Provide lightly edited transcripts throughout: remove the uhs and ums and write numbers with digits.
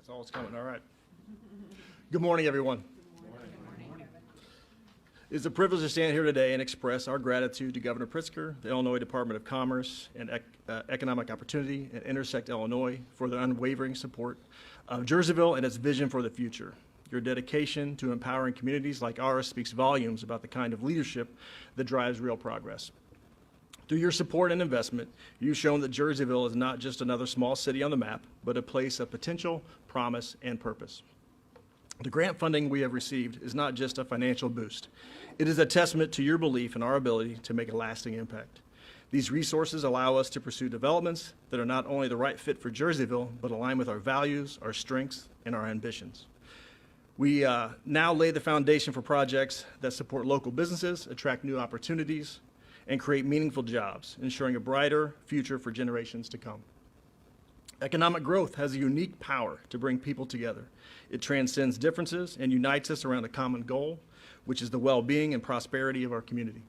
It's always coming. All right. Good morning, everyone. It's a privilege to stand here today and express our gratitude to Governor Pritzker, the Illinois Department of Commerce and Economic Opportunity, and Intersect Illinois for their unwavering support of Jerseyville and its vision for the future. Your dedication to empowering communities like ours speaks volumes about the kind of leadership that drives real progress. Through your support and investment, you've shown that Jerseyville is not just another small city on the map, but a place of potential, promise, and purpose. The grant funding we have received is not just a financial boost. It is a testament to your belief in our ability to make a lasting impact. These resources allow us to pursue developments that are not only the right fit for Jerseyville, but align with our values, our strengths, and our ambitions. We now lay the foundation for projects that support local businesses, attract new opportunities, and create meaningful jobs, ensuring a brighter future for generations to come. Economic growth has a unique power to bring people together. It transcends differences and unites us around a common goal, which is the well-being and prosperity of our community.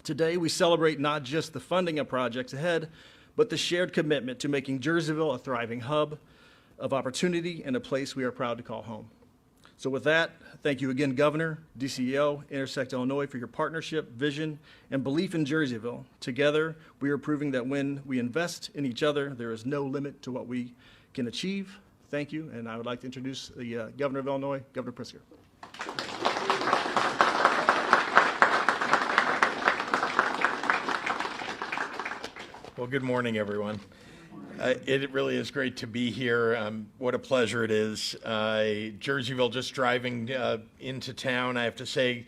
Today, we celebrate not just the funding of projects ahead, but the shared commitment to making Jerseyville a thriving hub of opportunity and a place we are proud to call home. So with that, thank you again, Governor, DCEO, Intersect Illinois, for your partnership, vision, and belief in Jerseyville. Together, we are proving that when we invest in each other, there is no limit to what we can achieve. Thank you, and I would like to introduce the Governor of Illinois, Governor Pritzker. Well, good morning, everyone. It really is great to be here. What a pleasure it is. Jerseyville, just driving into town, I have to say,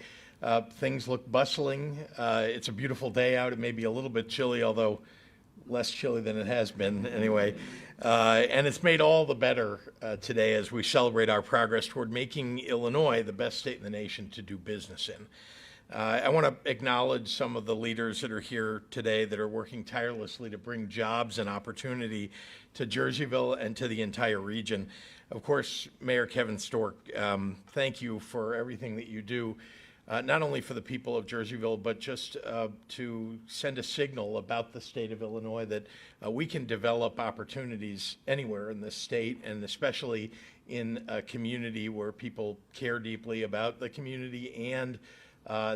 things look bustling. It's a beautiful day out. It may be a little bit chilly, although less chilly than it has been anyway. And it's made all the better today as we celebrate our progress toward making Illinois the best state in the nation to do business in. I want to acknowledge some of the leaders that are here today that are working tirelessly to bring jobs and opportunity to Jerseyville and to the entire region. Of course, Mayor Kevin Stork, thank you for everything that you do, not only for the people of Jerseyville, but just to send a signal about the state of Illinois that we can develop opportunities anywhere in this state, and especially in a community where people care deeply about the community, and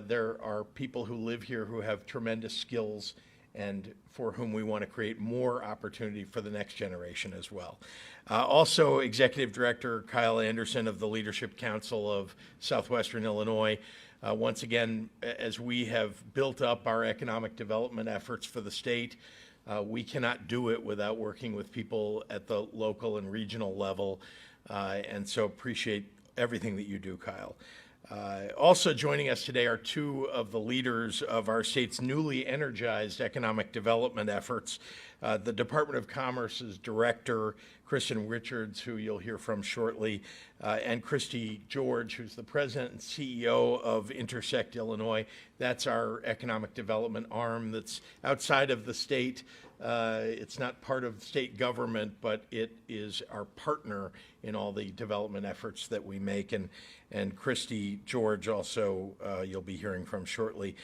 there are people who live here who have tremendous skills and for whom we want to create more opportunity for the next generation as well. Also, Executive Director Kyle Anderson of the Leadership Council of Southwestern Illinois. Once again, as we have built up our economic development efforts for the state, we cannot do it without working with people at the local and regional level, and so appreciate everything that you do, Kyle. Also joining us today are two of the leaders of our state's newly energized economic development efforts. The Department of Commerce's Director, Kristen Richards, who you'll hear from shortly, and Christy George, who's the President and CEO of Intersect Illinois. That's our economic development arm that's outside of the state. It's not part of state government, but it is our partner in all the development efforts that we make. And Christy George also you'll be hearing from shortly.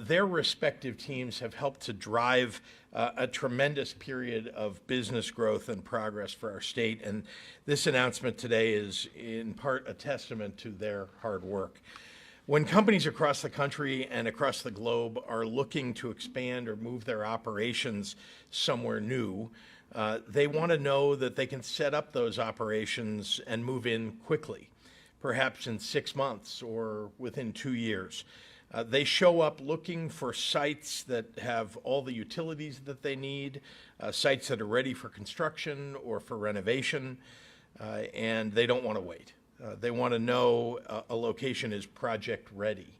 Their respective teams have helped to drive a tremendous period of business growth and progress for our state. And this announcement today is in part a testament to their hard work. When companies across the country and across the globe are looking to expand or move their operations somewhere new, they want to know that they can set up those operations and move in quickly, perhaps in 6 months or within 2 years. They show up looking for sites that have all the utilities that they need, sites that are ready for construction or for renovation, and they don't want to wait. They want to know a location is project ready.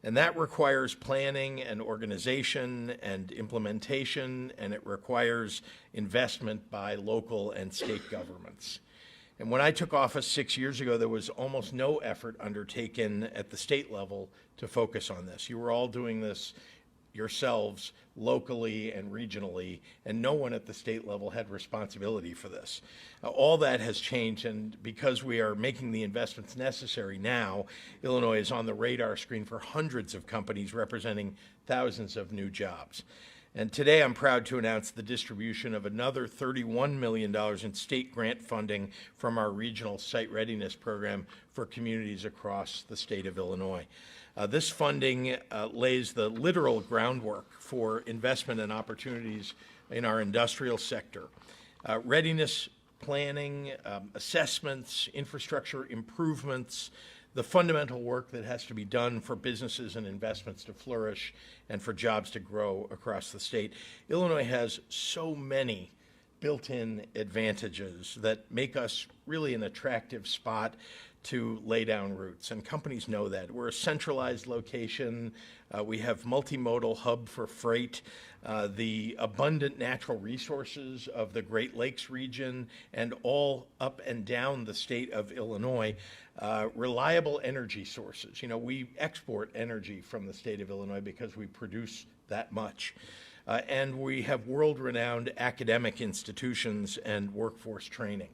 And that requires planning and organization and implementation, and it requires investment by local and state governments. And when I took office 6 years ago, there was almost no effort undertaken at the state level to focus on this. You were all doing this yourselves locally and regionally, and no one at the state level had responsibility for this. All that has changed, and because we are making the investments necessary now, Illinois is on the radar screen for hundreds of companies representing thousands of new jobs. And today I'm proud to announce the distribution of another $31 million in state grant funding from our regional site readiness program for communities across the state of Illinois. This funding lays the literal groundwork for investment and opportunities in our industrial sector. Readiness planning, assessments, infrastructure improvements, the fundamental work that has to be done for businesses and investments to flourish and for jobs to grow across the state. Illinois has so many built-in advantages that make us really an attractive spot to lay down roots, and companies know that. We're a centralized location. We have multimodal hub for freight, the abundant natural resources of the Great Lakes region and all up and down the state of Illinois, reliable energy sources. You know, we export energy from the state of Illinois because we produce that much. And we have world-renowned academic institutions and workforce training.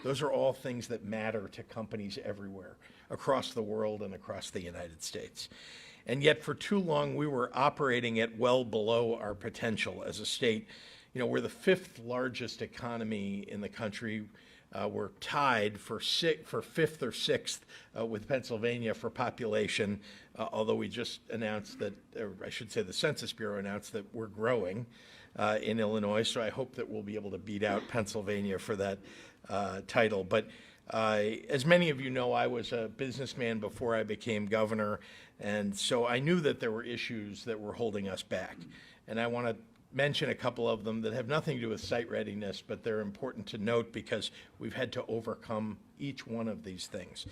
Those are all things that matter to companies everywhere, across the world and across the United States. And yet for too long, we were operating at well below our potential as a state. You know, we're the fifth largest economy in the country. We're tied for fifth or sixth with Pennsylvania for population, although we just announced that, or I should say the Census Bureau announced that we're growing in Illinois, so I hope that we'll be able to beat out Pennsylvania for that title. But as many of you know, I was a businessman before I became governor, and so I knew that there were issues that were holding us back. And I want to mention a couple of them that have nothing to do with site readiness, but they're important to note because we've had to overcome each one of these things.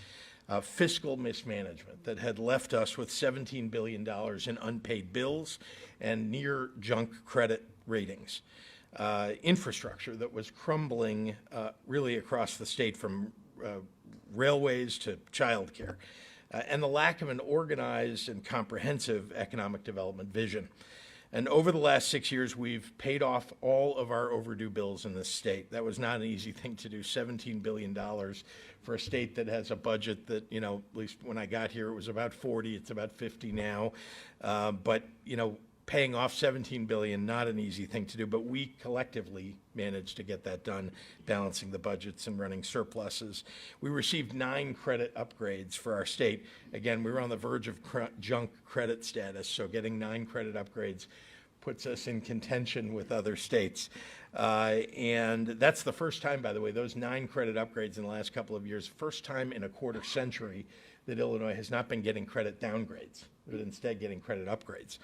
Fiscal mismanagement that had left us with $17 billion in unpaid bills and near junk credit ratings. Infrastructure that was crumbling really across the state, from railways to childcare, and the lack of an organized and comprehensive economic development vision. And over the last 6 years, we've paid off all of our overdue bills in this state. That was not an easy thing to do, $17 billion for a state that has a budget that, you know, at least when I got here, it was about 40, it's about 50 now. But, you know, paying off $17 billion, not an easy thing to do, but we collectively managed to get that done, balancing the budgets and running surpluses. We received 9 credit upgrades for our state. Again, we were on the verge of junk credit status, so getting 9 credit upgrades puts us in contention with other states. And that's the first time, by the way, those 9 credit upgrades in the last couple of years, first time in a quarter century that Illinois has not been getting credit downgrades, but instead getting credit upgrades.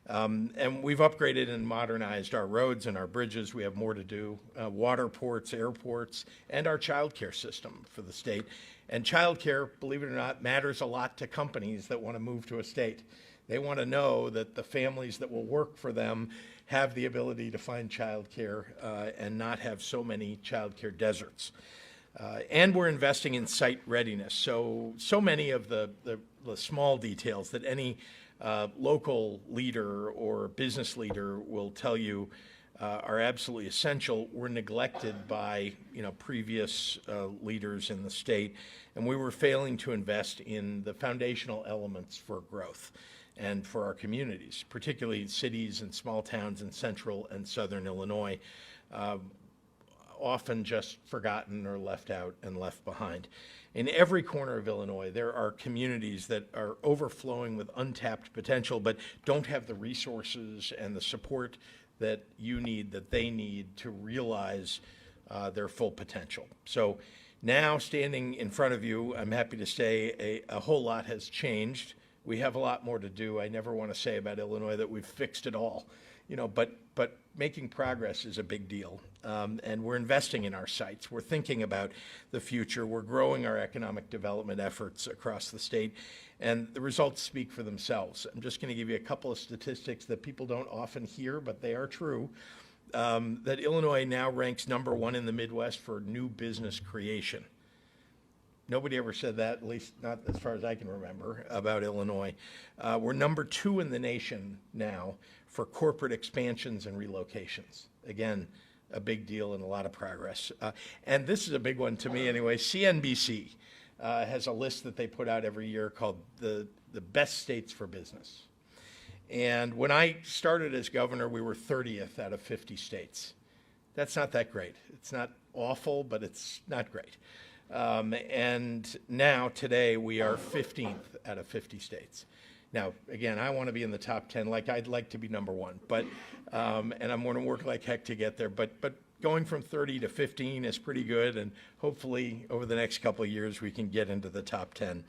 And we've upgraded and modernized our roads and our bridges. We have more to do. Water ports, airports, and our child care system for the state. And child care, believe it or not, matters a lot to companies that want to move to a state. They want to know that the families that will work for them have the ability to find child care and not have so many child care deserts. And we're investing in site readiness. So many of the small details that any local leader or business leader will tell you are absolutely essential were neglected by, you know, previous leaders in the state, and we were failing to invest in the foundational elements for growth and for our communities, particularly cities and small towns in central and southern Illinois, often just forgotten or left out and left behind. In every corner of Illinois, there are communities that are overflowing with untapped potential, but don't have the resources and the support that you need, that they need to realize their full potential. So now, standing in front of you, I'm happy to say a whole lot has changed. We have a lot more to do. I never want to say about Illinois that we've fixed it all, you know, but making progress is a big deal. And we're investing in our sites. We're thinking about the future. We're growing our economic development efforts across the state, and the results speak for themselves. I'm just going to give you a couple of statistics that people don't often hear, but they are true. That Illinois now ranks #1 in the Midwest for new business creation. Nobody ever said that, at least not as far as I can remember, about Illinois. We're #2 in the nation now for corporate expansions and relocations. Again, a big deal and a lot of progress. And this is a big one to me anyway. CNBC has a list that they put out every year called the best states for business. And when I started as governor, we were 30th out of 50 states. That's not that great. It's not awful, but it's not great. And now, today, we are 15th out of 50 states. Now, again, I want to be in the top 10. Like, I'd like to be number one, but and I'm going to work like heck to get there. But going from 30 to 15 is pretty good, and hopefully, over the next couple of years, we can get into the top 10.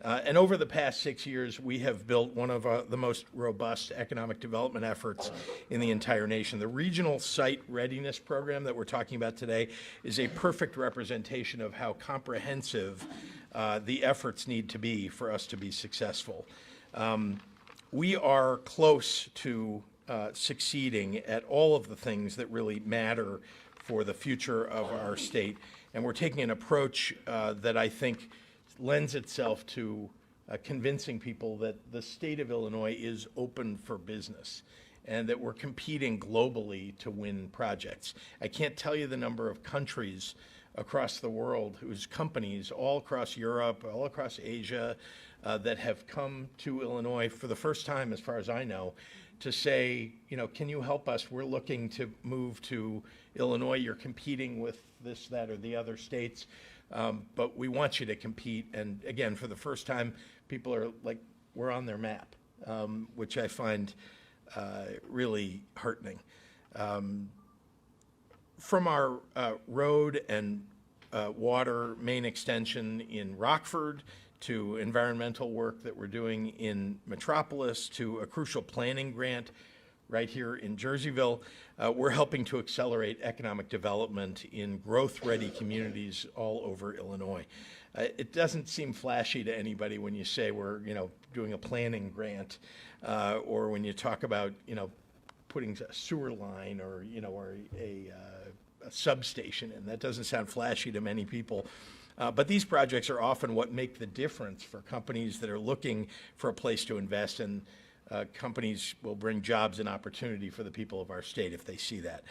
And over the past 6 years, we have built one of the most robust economic development efforts in the entire nation. The Regional Site Readiness Program that we're talking about today is a perfect representation of how comprehensive the efforts need to be for us to be successful. We are close to succeeding at all of the things that really matter for the future of our state, and we're taking an approach that I think lends itself to convincing people that the state of Illinois is open for business and that we're competing globally to win projects. I can't tell you the number of countries across the world whose companies, all across Europe, all across Asia, that have come to Illinois for the first time, as far as I know, to say, can you help us? We're looking to move to Illinois. You're competing with this, that, or the other states. But we want you to compete. And again, for the first time, people are like, we're on their map, which I find really heartening. From our road and water main extension in Rockford, to environmental work that we're doing in Metropolis, to a crucial planning grant right here in Jerseyville, we're helping to accelerate economic development in growth-ready communities all over Illinois. It doesn't seem flashy to anybody when you say we're, doing a planning grant, or when you talk about, putting a sewer line or, or a substation in. That doesn't sound flashy to many people. But these projects are often what make the difference for companies that are looking for a place to invest in. Companies will bring jobs and opportunity for the people of our state if they see that.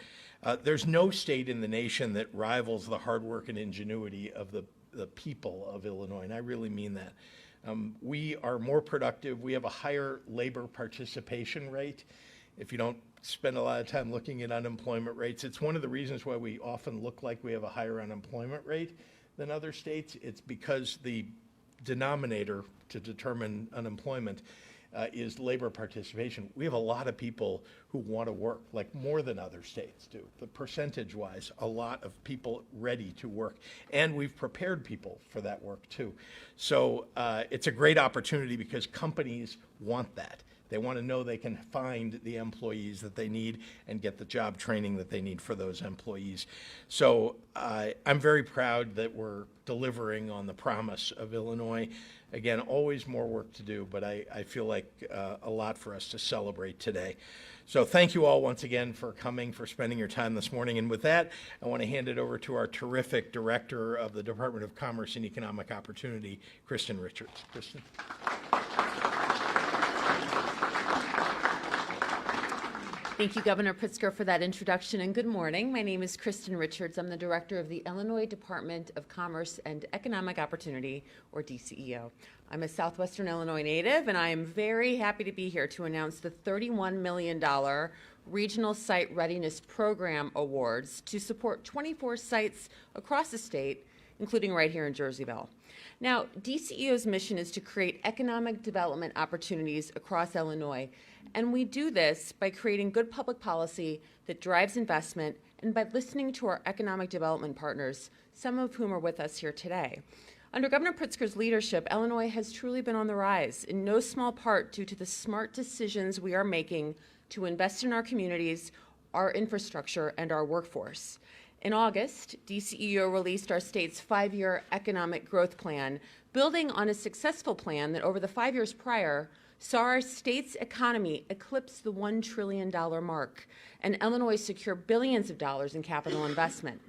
There's no state in the nation that rivals the hard work and ingenuity of the people of Illinois, and I really mean that. We are more productive. We have a higher labor participation rate. If you don't spend a lot of time looking at unemployment rates, it's one of the reasons why we often look like we have a higher unemployment rate than other states. It's because the denominator to determine unemployment is labor participation. We have a lot of people who want to work, like more than other states do. The percentage-wise, a lot of people ready to work. And we've prepared people for that work, too. So it's a great opportunity because companies want that. They want to know they can find the employees that they need and get the job training that they need for those employees. So I'm very proud that we're delivering on the promise of Illinois. Again, always more work to do, but I feel like a lot for us to celebrate today. So thank you all once again for coming, for spending your time this morning. And with that, I want to hand it over to our terrific Director of the Department of Commerce and Economic Opportunity, Kristen Richards. Kristen. Thank you, Governor Pritzker, for that introduction, and good morning. My name is Kristen Richards. I'm the Director of the Illinois Department of Commerce and Economic Opportunity, or DCEO. I'm a Southwestern Illinois native, and I am very happy to be here to announce the $31 million Regional Site Readiness Program Awards to support 24 sites across the state, including right here in Jerseyville. Now, DCEO's mission is to create economic development opportunities across Illinois, and we do this by creating good public policy that drives investment and by listening to our economic development partners, some of whom are with us here today. Under Governor Pritzker's leadership, Illinois has truly been on the rise, in no small part due to the smart decisions we are making to invest in our communities, our infrastructure, and our workforce. In August, DCEO released our state's 5-year economic growth plan, building on a successful plan that over the 5 years prior saw our state's economy eclipse the $1 trillion mark, and Illinois secure billions of dollars in capital investment.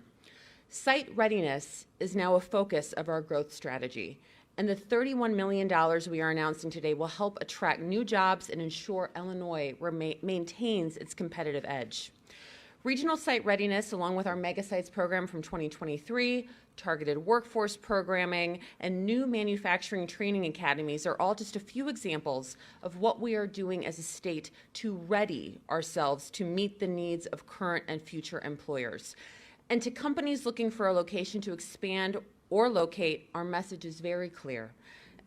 Site readiness is now a focus of our growth strategy, and the $31 million we are announcing today will help attract new jobs and ensure Illinois maintains its competitive edge. Regional site readiness, along with our mega sites program from 2023, targeted workforce programming, and new manufacturing training academies are all just a few examples of what we are doing as a state to ready ourselves to meet the needs of current and future employers. And to companies looking for a location to expand or locate, our message is very clear.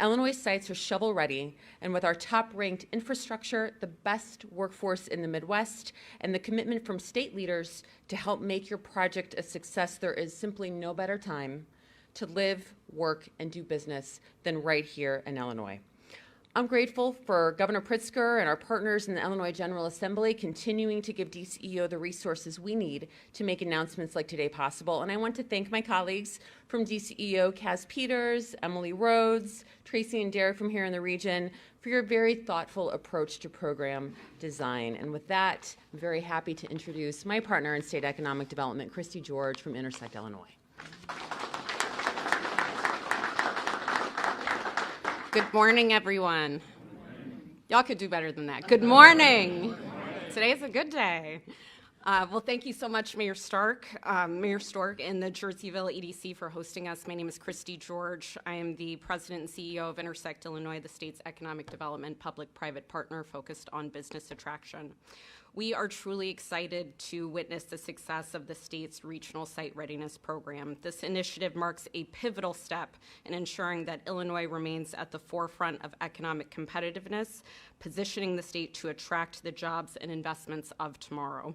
Illinois sites are shovel-ready, and with our top-ranked infrastructure, the best workforce in the Midwest, and the commitment from state leaders to help make your project a success, there is simply no better time to live, work, and do business than right here in Illinois. I'm grateful for Governor Pritzker and our partners in the Illinois General Assembly continuing to give DCEO the resources we need to make announcements like today possible. And I want to thank my colleagues from DCEO, Kaz Peters, Emily Rhodes, Tracy and Derek from here in the region for your very thoughtful approach to program design. And with that, I'm very happy to introduce my partner in state economic development, Christy George from Intersect, Illinois. Good morning, everyone. Y'all could do better than that. Good morning. Today's a good day. Well, thank you so much, Mayor Stork and the Jerseyville EDC for hosting us. My name is Christy George. I am the president and CEO of Intersect Illinois, the state's economic development public-private partner focused on business attraction. We are truly excited to witness the success of the state's regional site readiness program. This initiative marks a pivotal step in ensuring that Illinois remains at the forefront of economic competitiveness, positioning the state to attract the jobs and investments of tomorrow.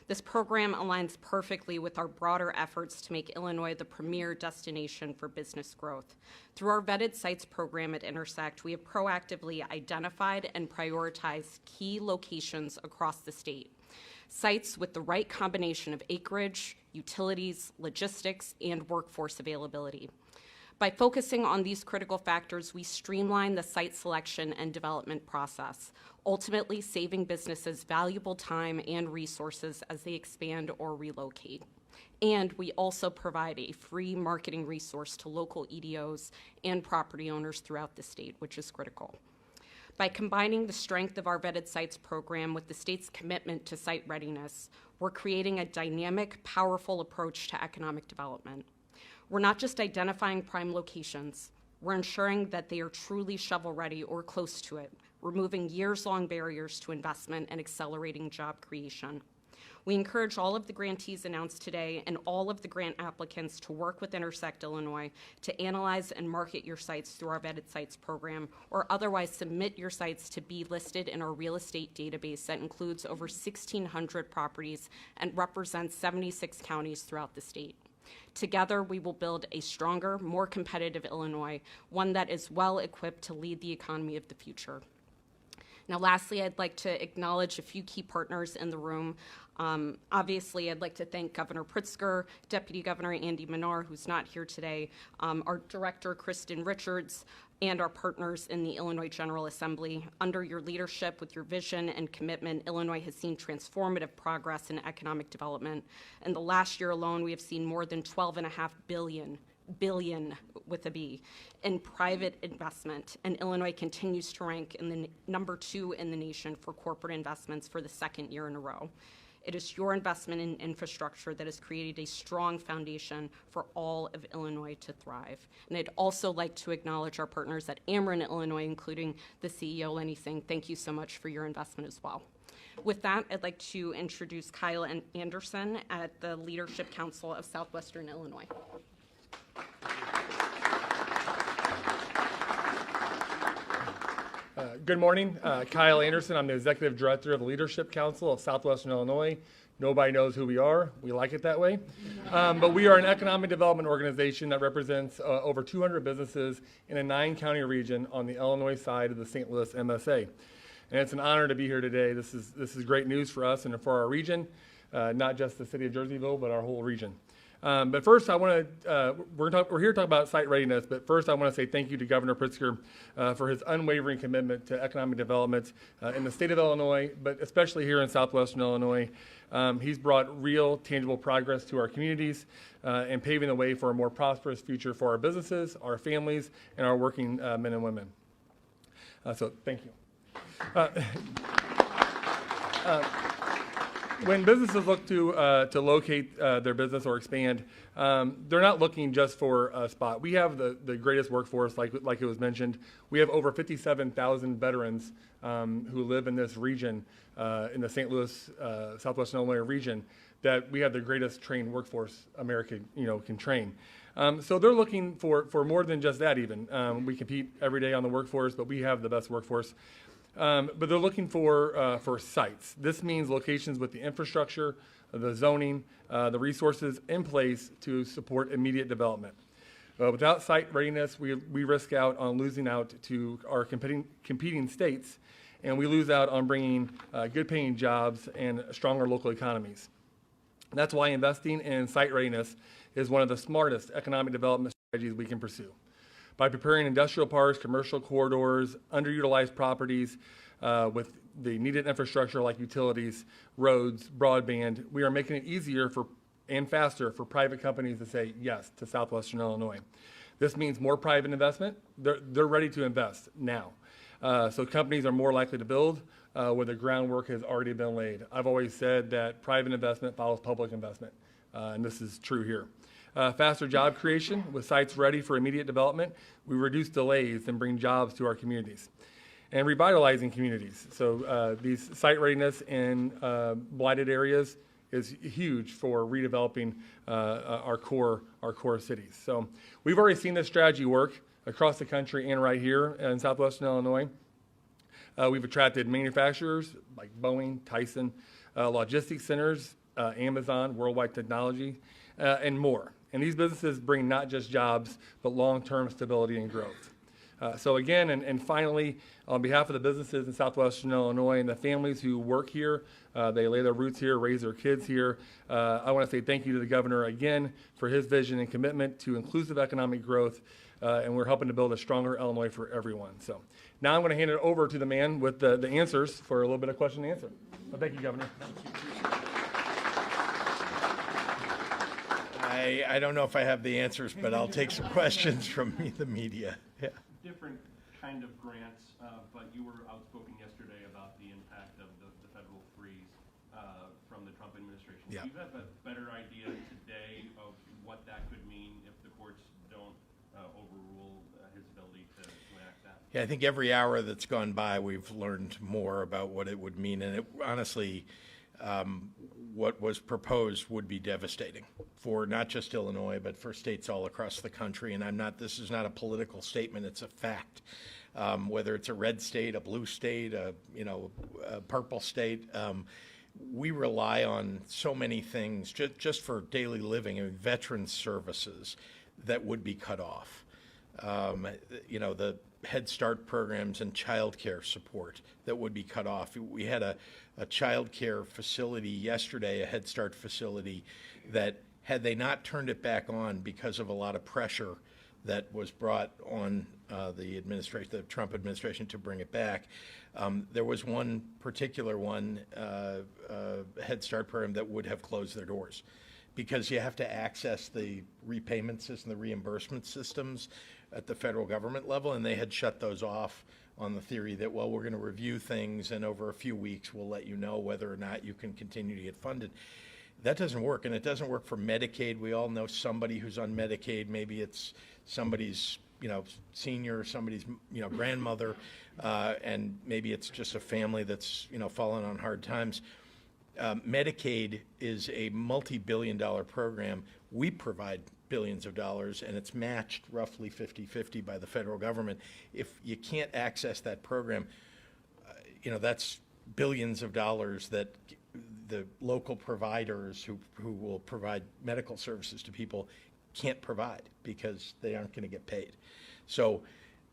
This program aligns perfectly with our broader efforts to make Illinois the premier destination for business growth. Through our vetted sites program at Intersect, we have proactively identified and prioritized key locations across the state. Sites with the right combination of acreage, utilities, logistics, and workforce availability. By focusing on these critical factors, we streamline the site selection and development process, ultimately saving businesses valuable time and resources as they expand or relocate. And we also provide a free marketing resource to local EDOs and property owners throughout the state, which is critical. By combining the strength of our vetted sites program with the state's commitment to site readiness, we're creating a dynamic, powerful approach to economic development. We're not just identifying prime locations, we're ensuring that they are truly shovel-ready or close to it, removing years-long barriers to investment and accelerating job creation. We encourage all of the grantees announced today and all of the grant applicants to work with Intersect Illinois to analyze and market your sites through our vetted sites program, or otherwise submit your sites to be listed in our real estate database that includes over 1,600 properties and represents 76 counties throughout the state. Together, we will build a stronger, more competitive Illinois, one that is well equipped to lead the economy of the future. Now, lastly, I'd like to acknowledge a few key partners in the room. Obviously, I'd like to thank Governor Pritzker, Deputy Governor Andy Menard, who's not here today, our Director, Kristen Richards, and our partners in the Illinois General Assembly. Under your leadership, with your vision and commitment, Illinois has seen transformative progress in economic development. In the last year alone, we have seen more than $12.5 billion with a B in private investment, and Illinois continues to rank in the number 2 in the nation for corporate investments for the second year in a row. It is your investment in infrastructure that has created a strong foundation for all of Illinois to thrive. And I'd also like to acknowledge our partners at Ameren, Illinois, including the CEO, Lenny Singh. Thank you so much for your investment as well. With that, I'd like to introduce Kyle Anderson at the Leadership Council of Southwestern Illinois. Good morning. Kyle Anderson. I'm the Executive Director of the Leadership Council of Southwestern Illinois. Nobody knows who we are. We like it that way. But we are an economic development organization that represents over 200 businesses in a 9-county region on the Illinois side of the St. Louis MSA. And it's an honor to be here today. This is great news for us and for our region, not just the city of Jerseyville, but our whole region. But first, I want to, we're here to talk about site readiness, but first I want to say thank you to Governor Pritzker for his unwavering commitment to economic development in the state of Illinois, but especially here in Southwestern Illinois. He's brought real, tangible progress to our communities and paving the way for a more prosperous future for our businesses, our families, and our working men and women. So thank you. when businesses look to locate their business or expand, they're not looking just for a spot. We have the greatest workforce, like it was mentioned. We have over 57,000 veterans who live in this region, in the St. Louis, Southwest Illinois region, that we have the greatest trained workforce America can train. So they're looking for more than just that even. We compete every day on the workforce, but we have the best workforce. But they're looking for sites. This means locations with the infrastructure, the zoning, the resources in place to support immediate development. Without site readiness, we risk out on losing out to our competing states, and we lose out on bringing good paying jobs and stronger local economies. That's why investing in site readiness is one of the smartest economic development strategies we can pursue. By preparing industrial parks, commercial corridors, underutilized properties with the needed infrastructure like utilities, roads, broadband, we are making it easier and faster for private companies to say yes to Southwestern Illinois. This means more private investment. They're ready to invest now. So companies are more likely to build where the groundwork has already been laid. I've always said that private investment follows public investment, and this is true here. Faster job creation with sites ready for immediate development. We reduce delays and bring jobs to our communities. And revitalizing communities. So these site readiness in blighted areas is huge for redeveloping our core cities. So we've already seen this strategy work across the country and right here in Southwestern Illinois. We've attracted manufacturers like Boeing, Tyson, logistics centers, Amazon, Worldwide Technology, and more. And these businesses bring not just jobs, but long-term stability and growth. So again, and finally, on behalf of the businesses in Southwestern Illinois and the families who work here, they lay their roots here, raise their kids here, I want to say thank you to the governor again for his vision and commitment to inclusive economic growth, and we're helping to build a stronger Illinois for everyone. So now I'm going to hand it over to the man with the answers for a little bit of question and answer. Well, thank you, Governor. I don't know if I have the answers, but I'll take some questions from the media. Yeah. Different kind of grants, but you were outspoken yesterday about the impact of the federal freeze from the Trump administration. Yeah. Do you have a better idea today of what that could mean if the courts don't overrule his ability to enact that? Yeah, I think every hour that's gone by, we've learned more about what it would mean. And it, honestly, what was proposed would be devastating for not just Illinois, but for states all across the country. And this is not a political statement, it's a fact. Whether it's a red state, a blue state, a purple state, we rely on so many things just for daily living. I mean, veterans services that would be cut off. The Head Start programs and child care support that would be cut off. We had a child care facility yesterday, a Head Start facility, that had they not turned it back on because of a lot of pressure that was brought on the Trump administration to bring it back, there was one particular Head Start program that would have closed their doors because you have to access the repayment system, the reimbursement systems at the federal government level, and they had shut those off on the theory that, well, we're going to review things, and over a few weeks we'll let you know whether or not you can continue to get funded. That doesn't work, and it doesn't work for Medicaid. We all know somebody who's on Medicaid. Maybe it's somebody's senior, somebody's grandmother, and maybe it's just a family that's fallen on hard times. Medicaid is a multi-billion-dollar program. We provide billions of dollars, and it's matched roughly 50-50 by the federal government. If you can't access that program, that's billions of dollars that the local providers who will provide medical services to people can't provide because they aren't going to get paid. So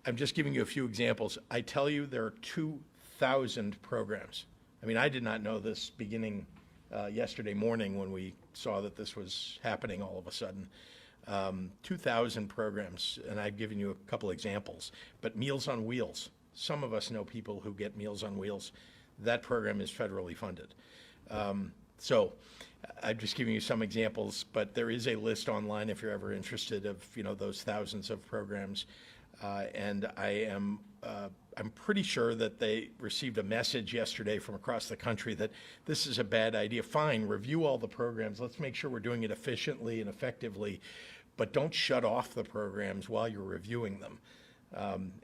I'm just giving you a few examples. I tell you there are 2,000 programs. I mean, I did not know this beginning yesterday morning when we saw that this was happening all of a sudden. 2,000 programs, and I've given you a couple examples, but Meals on Wheels. Some of us know people who get Meals on Wheels. That program is federally funded. So I'm just giving you some examples, but there is a list online if you're ever interested of those thousands of programs. And I am I'm pretty sure that they received a message yesterday from across the country that this is a bad idea. Fine, review all the programs. Let's make sure we're doing it efficiently and effectively, but don't shut off the programs while you're reviewing them.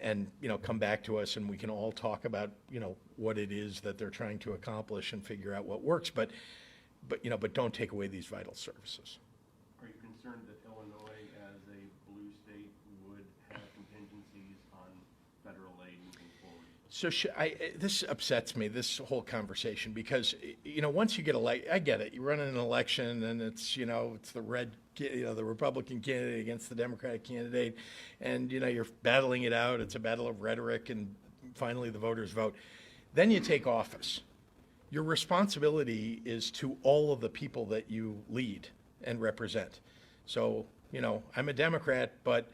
And, come back to us and we can all talk about, what it is that they're trying to accomplish and figure out what works, but don't take away these vital services. Are you concerned that Illinois, as a blue state, would have contingencies on federal aid moving forward? So this upsets me, this whole conversation, because, once you get elected, I get it. You run in an election and it's, it's the Republican candidate against the Democratic candidate, and, you're battling it out. It's a battle of rhetoric, and finally the voters vote. Then you take office. Your responsibility is to all of the people that you lead and represent. So, I'm a Democrat, but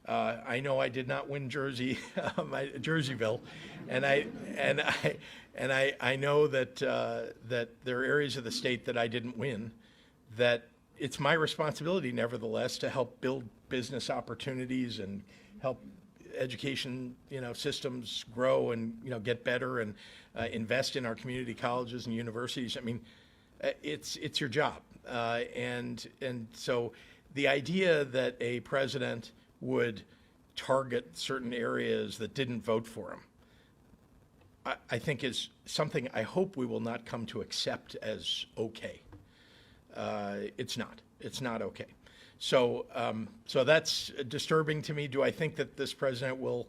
I know I did not win Jerseyville, and I know that that there are areas of the state that I didn't win. That it's my responsibility, nevertheless, to help build business opportunities and help education, systems grow and get better and invest in our community colleges and universities. I mean, it's your job, and so the idea that a president would target certain areas that didn't vote for him, I think is something I hope we will not come to accept as okay. It's not. It's not okay. So that's disturbing to me. Do I think that this president will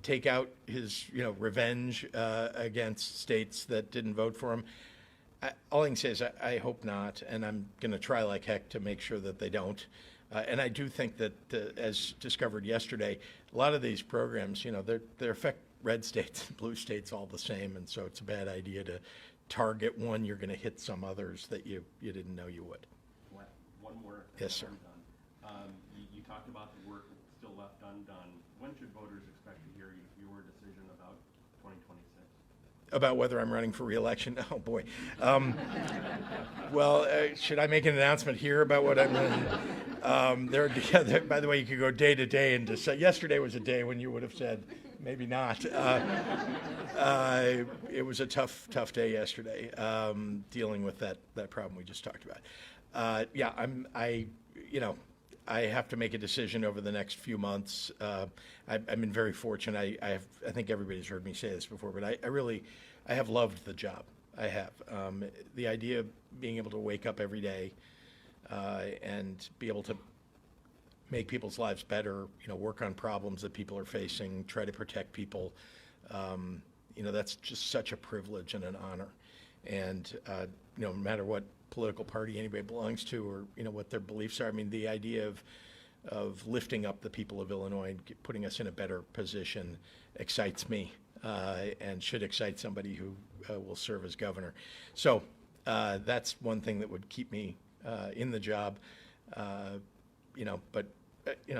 take out his, revenge against states that didn't vote for him? All I can say is I hope not, and I'm going to try like heck to make sure that they don't. And I do think that, as discovered yesterday, a lot of these programs, they affect red states and blue states all the same, and so it's a bad idea to target one. You're going to hit some others that you didn't know you would. One more. Yes, sir. You talked about the work still left undone. When should voters expect to hear your decision about 2026? About whether I'm running for re-election? Oh, boy. Should I make an announcement here about what I'm running? By the way, you could go day to day and decide. Yesterday was a day when you would have said, maybe not. It was a tough day yesterday, dealing with that problem we just talked about. I have to make a decision over the next few months. I've been very fortunate. I think everybody's heard me say this before, but I have loved the job. I have. The idea of being able to wake up every day and be able to make people's lives better, work on problems that people are facing, try to protect people, that's just such a privilege and an honor. And, no matter what political party anybody belongs to or, what their beliefs are, I mean, the idea of lifting up the people of Illinois and putting us in a better position excites me and should excite somebody who will serve as governor. So that's one thing that would keep me in the job, but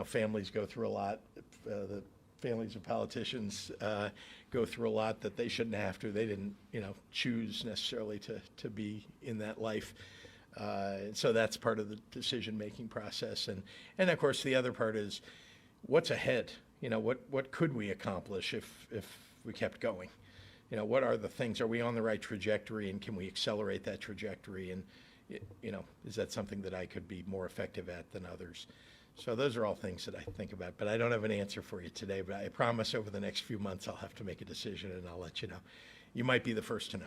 families go through a lot. The families of politicians go through a lot that they shouldn't have to. They didn't, choose necessarily to be in that life. So that's part of the decision-making process. And of course, the other part is what's ahead? What could we accomplish if we kept going? What are the things? Are we on the right trajectory, and can we accelerate that trajectory? And, is that something that I could be more effective at than others? So those are all things that I think about, but I don't have an answer for you today, but I promise over the next few months I'll have to make a decision and I'll let you know. You might be the first to know.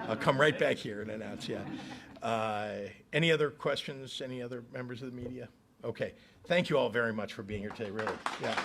I'll come right back here and announce, Any other questions? Any other members of the media? Okay. Thank you all very much for being here today, really. Yeah.